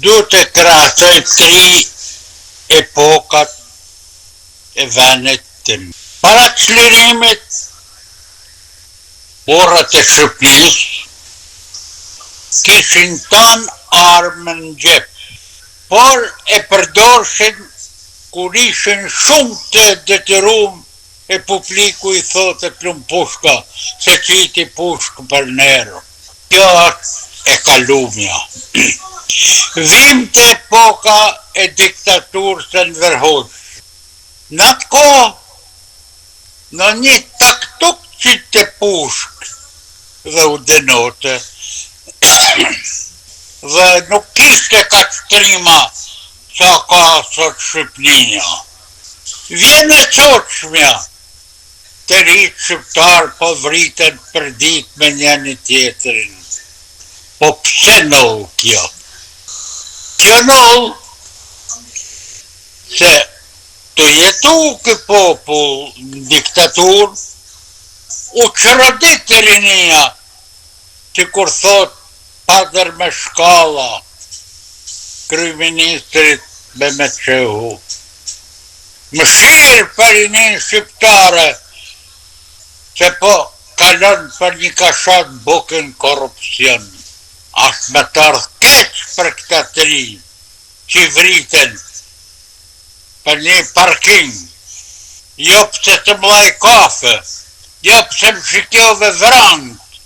duhet të krahasoj 3 epokat e vendit tim. Para çlirimit, burrat e Shqipërisë kishin tan armën në xhep, por e përdorshin kur ishin shumë të detyruar e publiku i thotë plum pushka, se qiti pushkë për nerë. Kjo është e kalumja. Vim të epoka e diktaturës së Enver Hoxhës. Në atë kohë, në një taktuk qite pushkë dhe u denote, dhe nuk kishte ka shtrima sa ka sot Shqipënia. Vjen e qoqmja, të rritë shqiptarë po vriten për ditë me njëri tjetrin. Po pse noll kjo? Kjo noll se të jetu kë popull në diktaturë, u qërodit të rinia, që kur thot Padër me shkalla, kryeministrit Mehmet Shehu. Mëshirë për rinin shqiptare, që po kalon për një kashat bukën korupcion. Ashtë me të ardhë keq për këta 3 që vriten për një parking, jo pëse të mlaj kafe, jo pëse më shikjove vrangët.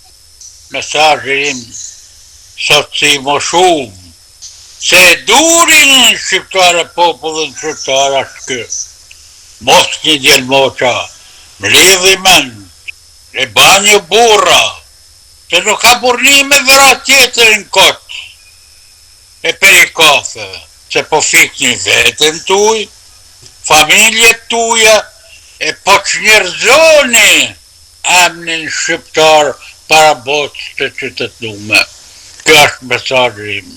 Mesazhin sot si më shumë, se durin shqiptare, popullin shqiptare është kë. Mos një djelmoqa, mledhi mend, e banjë burra, që nuk ka burnime vëra tjetërin kot, e peri kafe, që po fikni vetën tuj, familjet tuja, e po që njërzoni emnin shqiptar para botës të qytetnume. Kjo është mesazhi im.